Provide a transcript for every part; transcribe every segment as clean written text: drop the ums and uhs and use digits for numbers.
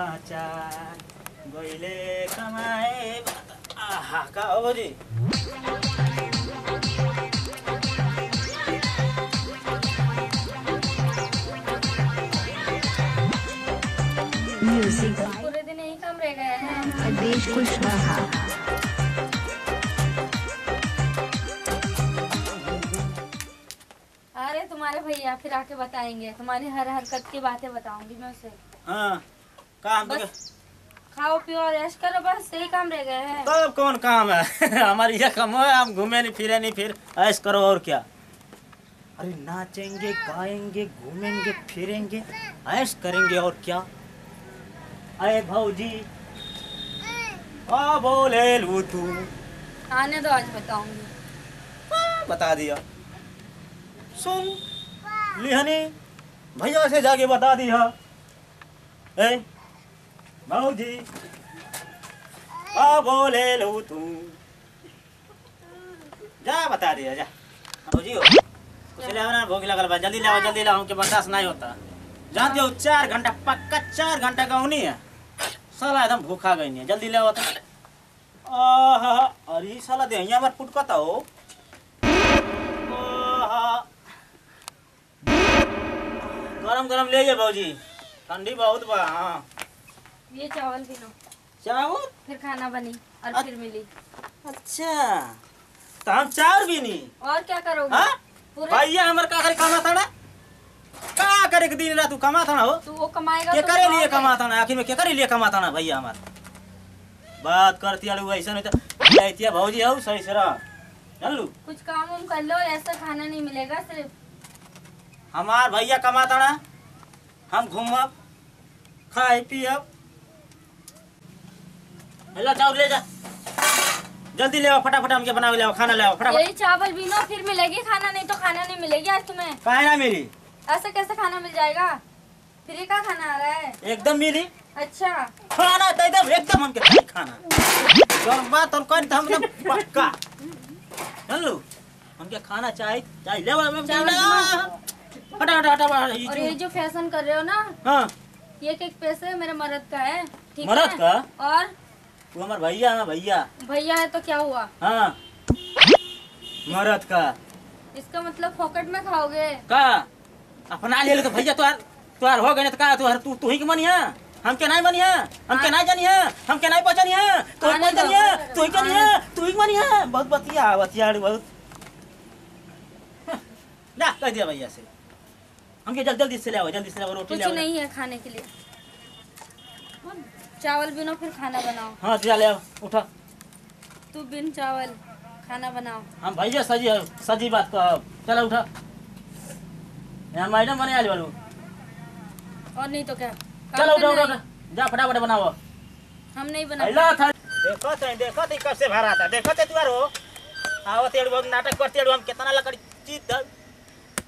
समाचार गइले कमाए आहा का हो जी म्यूजिक पूरे दिन यही काम रह गया है। देश कुशवाहा। अरे तुम्हारे भैया फिर आके बताएंगे, तुम्हारी हर हरकत की बातें बताऊंगी मैं उसे। हाँ काम तो बस खाओ पियो और ऐश करो, बस यही काम रह गए हैं। तब कौन काम है हमारी यह काम है, हम घूमे नहीं फिरे नहीं फिर ऐश करो और क्या। अरे नाचेंगे गाएंगे घूमेंगे फिरेंगे ऐश करेंगे और क्या। अरे भौजी बोले लू तू आने दो, आज बताऊंगी। बता दिया सुन लिहनी भैया से जाके बता दिया ए भौजी बोले लो तू जा बता दिया जा भौजी हो कुछ ले ना भूख लगल बा जल्दी लाओ के बर्दाश्त नहीं होता। जानते हो 4 घंटा पक्का 4 घंटा का होनी है साला एकदम भूखा गई नहीं जल्दी ले होता। अरे साला दे यहाँ पर पुटकता हो गरम गरम ले जा भौजी ठंडी बहुत बा। हाँ ये चावल भी लो, चावल फिर खाना बनी और फिर मिली। अच्छा तो हम चार भी नहीं और क्या करोगे? हाँ पूरे भैया हमारे का करे कमा था ना का करे के दिन रात तू कमा था ना हो तू वो कमाएगा के तो करे लिए खाओगे। कमा था ना आखिर में के करे लिए कमा था ना भैया हमारे बात करती आलू ऐसा नहीं तो जाइतिया भौजी हो सही से रह चलू कुछ काम उम कर लो, ऐसा खाना नहीं मिलेगा सिर्फ। हमार भैया कमाता ना हम घूमब खाए पियब। हेलो चावल ले जा जल्दी ले आओ फटाफट हमके बनावे ले आओ खाना ले आओ फटाफट। यही चावल भी लो फिर मिलेगी खाना, नहीं तो खाना नहीं मिलेगी आज तुम्हें। काहे ना मिली ऐसा कैसे खाना मिल जाएगा? फ्री का खाना आ रहा है। एकदम मिली अच्छा खाना तो एकदम हमके खाई खाना जो बात हम कहीं हम एकदम पक्का चलू हमके खाना चाहिए चाहिए ले आओ फटाफट फटाफट और ये जो फैशन कर रहे हो ना, हाँ ये एक पैसे मेरे मर्द का है, ठीक है? मर्द का? और तू हमार भैया है भैया। भैया है तो क्या हुआ? हाँ मरद का इसका मतलब फोकट में खाओगे? का अपना ले तो भैया तुहार हो गए ना तो का तू ही के मनी है हमके नहीं बनी है हमके नहीं जानी है हमके नहीं पहचानी है तू ही जानी है तू ही जानी है तू ही बनी है बहुत बतिया बहुत जा कह दिया भैया से हमके जल्दी से ले आओ रोटी कुछ ले आओ। नहीं है खाने के लिए, चावल बिनो फिर खाना बनाओ। हाँ जा ले आओ उठा तू बिन चावल खाना बनाओ। हम भैया सजी बात कहो चलो उठा यहाँ मैडम बने आली वालू और नहीं तो क्या, चलो काम उठा करना उठा जा फटाफट बनाओ। हम नहीं बना। देखो कब से भरा था देखो तुम्हारो आवत बहुत नाटक करते हम कितना लकड़ी चीज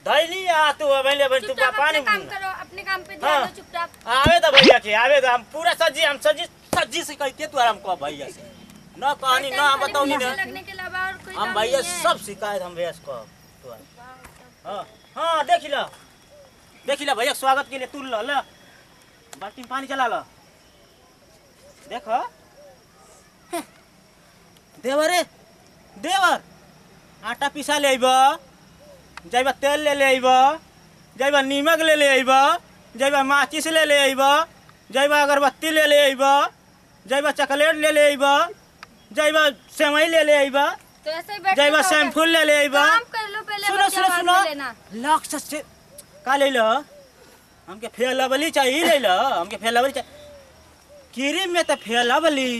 धैली आ तू अबले बन तू पानी काम करो, अपने काम पे ध्यान दो चुपचाप। आवे तो भैया के आवे तो हम पूरा सजी से कहते तू हमको भैया से न कहानी ना हम बताओ नहीं लगने के अलावा और कोई हम काम भैया नहीं है। सब शिकायत हम भैया को हाँ हाँ देखी ला भैया स्वागत के लिए तू ल बाल्टी में पानी चला लो देखो देवर आटा पिसा ले जाइबा तेल ले जाइबा नीमक ले जाइबा माचिस ले जाइबा अगरबत्ती ले जाइबा चॉकलेट ले जाइबा सेवई ले तो ऐसे ही बैठ के जाइबा खाओगे। शैम्पू ले काम कर लो पहले, सुनो बच्चा बाद में लेना। लक्ष्य से का ले लो हमके फेलवली चाहिए ले लो हमके फेलवली चाहिए क्रीम में तो फेलवली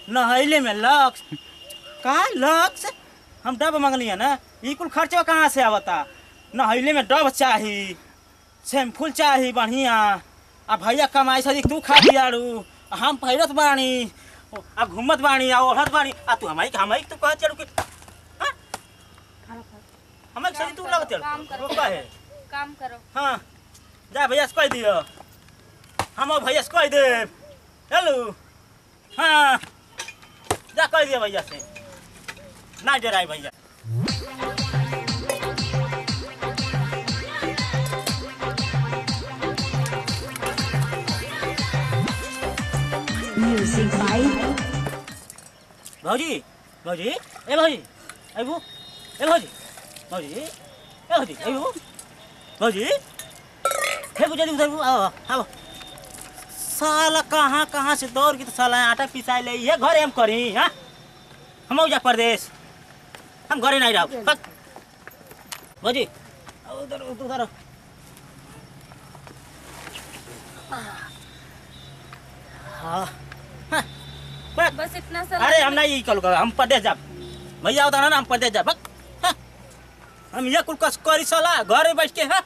नहैले में लक्ष्य का लक्ष्य हम डब मंगली है ना ये कुल खर्चा कहाँ से आवता नहैले में डब चाहिए शैम्पूल चाहिए बढ़िया आ भैया कमाई सदी तू खा दियारू हम पहिरत बानी आ घूमत बानी आ ओढ़त बानी आ तू हमारी तू कह चलू कि हमारी सदी तू लगत काम करो। चल है काम करो। हाँ जा भैया से कह दियो हम भैया से कह दे हेलो हाँ जा कह दिया भैया से ना डराए भैया। भौजी भौजी ए भौजी आइबू ए भौजी भौजी ए भौजी आइबू भौजी हे बुझा उधर आओ आओ साला कहाँ से दौड़ के तो साला आटा पिसाई ले ये घरे हम करी हाँ हम जा प्रदेश हम घरे नहीं रहो भौजी उधर उधर हाँ बस इतना सा। अरे हम नहीं कल कर हम प्रदेश जा भैया होता ना हम प्रदेश जा हम ये कुल करी सला घरे बैठ के हाँ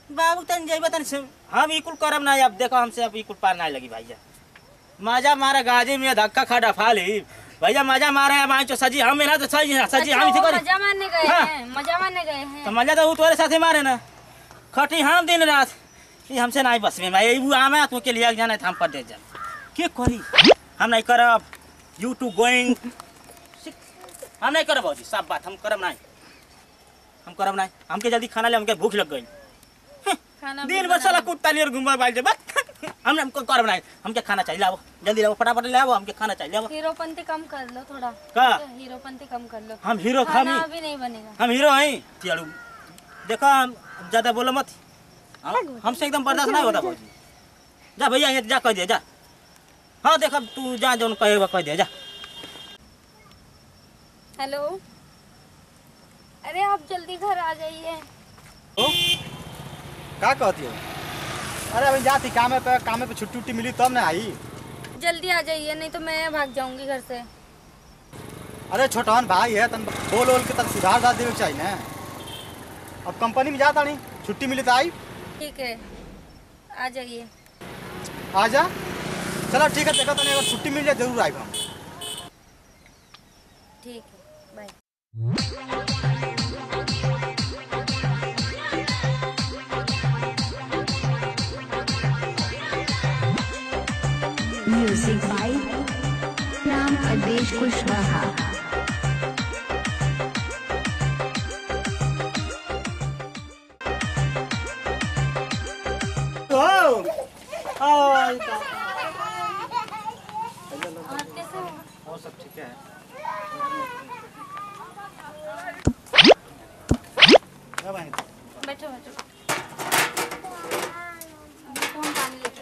बाबू तन जाइबा तन से हम इकुल करम ना अब देखो हमसे अब इकुल पार नहीं लगी भैया मजा मारे गाजी में धक्का खड़ा फाली भैया मजा मारे मां जो सजी हम ना तो सजी हम इसे करे मजा मारने गए हैं मजा मारने गए हैं तो मजा तो वो तुम्हारे साथ मारे ना खटी हम दिन रात ये हमसे नहीं बस में भाई वो आमे तो के लिए जाना हम पर दे जा के करी हम नहीं करब यूट्यूब गोइंग हम नहीं करब भौजी सब बात हम करब नहीं हमके जल्दी खाना ले हमके भूख लग गई दिन भर साला कुत्ता लिए घूमबा बाइल जे हमको करब नहीं हमके खाना चाहिए लाओ जल्दी लाओ फटाफट ले आओ हमके खाना चाहिए लाओ हीरोपंती कम कर लो थोड़ा का हीरोपंती कम कर लो हम हीरो खाना अभी नहीं बनेगा हम हीरो हैं चलो देखो हम ज्यादा बोलो मत हमसे एकदम बर्दाश्त नहीं होता भौजी जा भैया ये जा कह दे जा हाँ देखो तू जा जो कहेगा कह दे जा हेलो अरे आप जल्दी घर आ जाइए क्या कहती हो? अरे अभी जाती कामे पे छुट्टी मिली तब ना आई। जल्दी आ जाइए नहीं तो मैं भाग जाऊंगी घर से। अरे छोटन भाई है तन बोल के तन सुधार दाद देवे चाहिए ना। अब कंपनी में जाता नहीं छुट्टी मिली तो आई। ठीक है आ जाइए। आ जा चलो ठीक है देखो तने अगर छुट्टी मिल जाए जरूर आएगा हम। ठीक है bye. Music by Ram Adesh Kushwaha. और सब ठीक है। बैठो बैठो कौन पानी लेके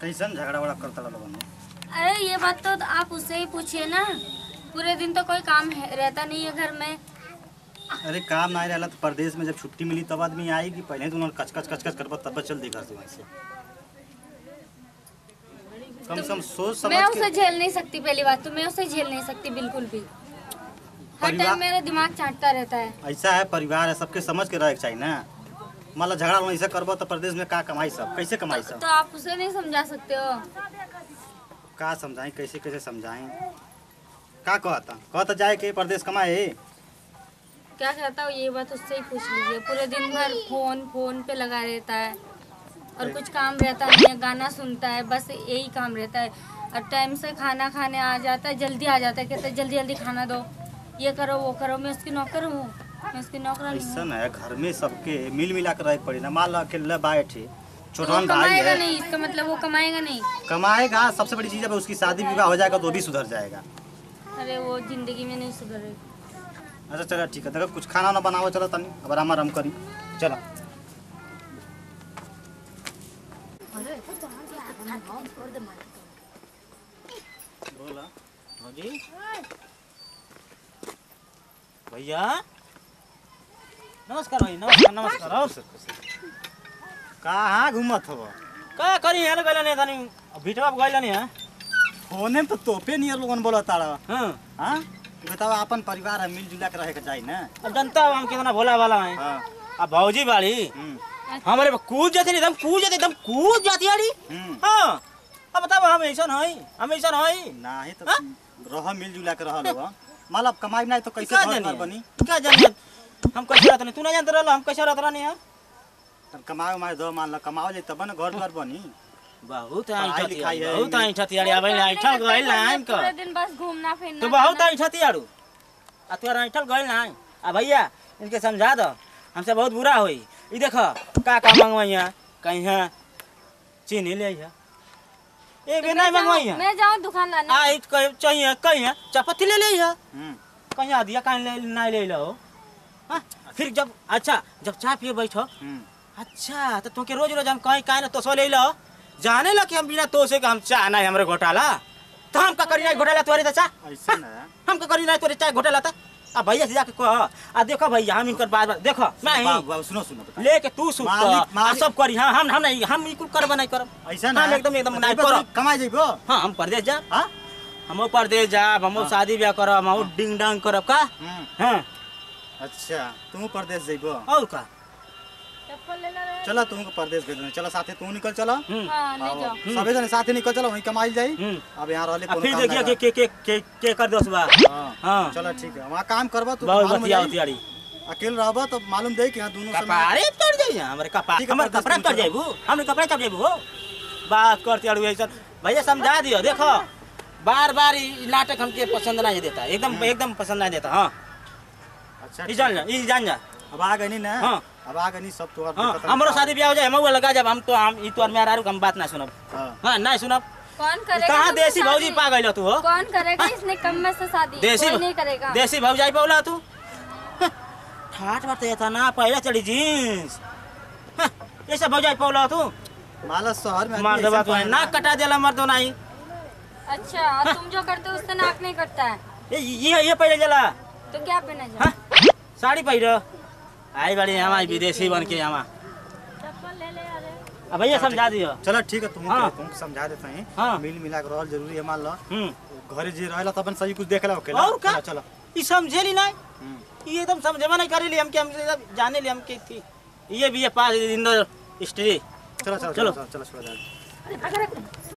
कैसन झगड़ा वगड़ा करता लोगों। अरे ये बात तो आप उससे ही पूछिए ना। पूरे दिन तो कोई काम रहता नहीं है घर में। अरे काम नहीं रहला तो परदेश में जब छुट्टी मिली तब आदमी आएगी। पहले तो उन्होंने कच करबा तब चल देगा वहीं से। कम से कम सोच समझ मैं के। उसे झेल नहीं सकती। पहली बात तो मैं उसे झेल नहीं सकती बिल्कुल भी। हर टाइम मेरा दिमाग चाटता रहता है। ऐसा है परिवार है सबके समझ के रहे चाहिए ना। मान लो झगड़ा वैसे करबो तो प्रदेश में का कमाई सब कैसे कमाई सब। तो आप उसे नहीं समझा सकते हो। का समझाएं कैसे समझाएं। का कहता जाए के प्रदेश कमाए। क्या कहता हूँ ये बात उससे ही पूछ लीजिए। पूरे दिन भर फोन पे लगा रहता है और कुछ काम रहता नहीं है। गाना सुनता है बस यही काम रहता है। और टाइम से खाना खाने आ जाता है जल्दी आ जाता है। कहते हैं जल्दी खाना दो ये करो वो करो। मैं उसकी नौकर हूँ मैं उसकी नौकरानी हूँ। ऐसा है घर में सबके मिल मिला कर रह पड़ी ना। मान लो अकेले बैठे तो वो छोटन भाई कमाएगा है नहीं। इसका मतलब वो कमाएगा नहीं। कमाएगा। सबसे बड़ी चीज है उसकी शादी विवाह हो जाएगा तो भी सुधर जाएगा। अरे वो जिंदगी में नहीं सुधरे। अच्छा चलो ठीक है देखो कुछ खाना ना बनाओ चलो तनी अब आराम करी चलो। बोला भौजी भैया नमस्कार भाई नमस्कार और कहाँ घूमत हो? का करी यार गइला नहीं तनी भिटवा गइला नहीं है फोने में तो तोपे नियर लोगन बोला तारा। हां हाँ बताओ अपन परिवार है मिलजुला के रहे के चाहिए ना। अब जनता हम कितना भोला वाला है। हाँ अब भौजी बाड़ी हमारे कूद जाती एकदम कूद जाती आड़ी। हां अब बताओ हम ऐसा नहीं ना ही तो रह मिलजुला के रह लोग। मतलब कमाई नहीं तो कैसे घर बनी। क्या जानिए हम कैसे रहते नहीं तू ना जानते रहला हम कैसे रहते नहीं है। कमाओ माए दो मान लो कमाओ ले तब ना घर द्वार बनी। बहुत पढ़ाई लिखाई है, बहुत ऐठतियाड़ी आबै ना ऐठल गइल लाइन का पूरे दिन बस घूमना फिरना तो बहुत ऐठतियाड़ू आ तोरा ऐठल गइल ना आ भैया इनके समझा दो हमसे बहुत बुरा होई ई देखो का मंगवाइया कहीं है चीनी ले है ए भी नहीं मंगवाइया मैं जाऊं दुकान लाने आ इत चाहिए कहीं है चापत्ती ले ले है हम्म, कहीं आ दिया कहीं ले नहीं ले लो हाँ फिर जब अच्छा जब चाय पिए बैठो अच्छा तो तुमके रोज रोज हम कहीं काहे ना तो सो ले लो जाने ला कि हम बिना तो से हम चाह नहीं हमरे घोटाला तो हम का करी नहीं घोटाला तोरे तो चाह ऐसा ना हम का करी नहीं तोरे चाह घोटाला था अब भैया से जाके कह आ देखो भैया हम इनकर बात देखो मैं बाबू सुनो सुनो बता। लेके तू सुत मालिक- सब करी हाँ हम नहीं हम इकुल करब नहीं करब ऐसा ना हम एकदम नहीं तो करब कमाई जइबो हाँ हम परदेश जा हां हम परदेश जाब हम शादी ब्याह करब हम डिंग डांग करब का हाँ अच्छा तुम परदेश जइबो और का चप्पल ले ले रे। चलो तुमको परदेश भेज देना चलो साथे तू निकल चलो हाँ ले जाओ सबे जने साथे निकल चलो वहीं कमाई जाई अब यहाँ रहले अब फिर काम देखिए नहीं के कर दोस्त बा हाँ हाँ चलो ठीक है वहाँ काम करबो तू बहुत मालूम हो बतिया जाई। होतियाड़ी अकेले रहबो तो मालूम दे कि यहाँ दोनों समय कपारे चढ़ जाइए हमारे कपार ठीक है, हमारे परदेश कपड़ा तुम चढ़ चलो। जाइबू हमने कपड़ा चढ़ जाइबू हो बात करते अड़ू ऐसा भैया समझा दियो देखो बार बार नाटक हमके पसंद नहीं देता एकदम पसंद नहीं देता हाँ अच्छा ई जान जा अब आ गई ना हाँ। अब आ गई सब तो हाँ हमारो शादी ब्याह हो जाए हम लगा जब हम तो हम ई तो मेरा हम बात ना सुनब हाँ नहीं सुनब कौन करेगा कहाँ तुमसे देसी भौजी शादी? पा गइल तू हो कौन करेगा इसने कम में से शादी देसी कोई नहीं करेगा देसी भौजाई बोला तू ठाट बात था ना पहले चली जींस ऐसा भौजाई पौला तू माला शहर में मार दबा तो नाक कटा देला मर दो नहीं अच्छा और तुम जो करते हो उससे नाक नहीं कटता है ये पहले जला तो क्या पहना जाए हाँ साड़ी पहिरो आई बड़ी हमारी विदेशी बन के हमा चप्पल ले ले अरे अब भैया समझा दियो चलो ठीक है तुम हाँ। तुमको समझा देते हैं हाँ। मिल मिला के रहल जरूरी है मान लो घरे जे रहला तबन सही कुछ देख ला ओकेला और का चलो ई समझेली नहीं ये एकदम समझेमा नहीं करेली हम के हमसे जाने ली हम के थी ये भी ये पास इंदर स्त्री चलो चलो चलो। चलो चलो चलो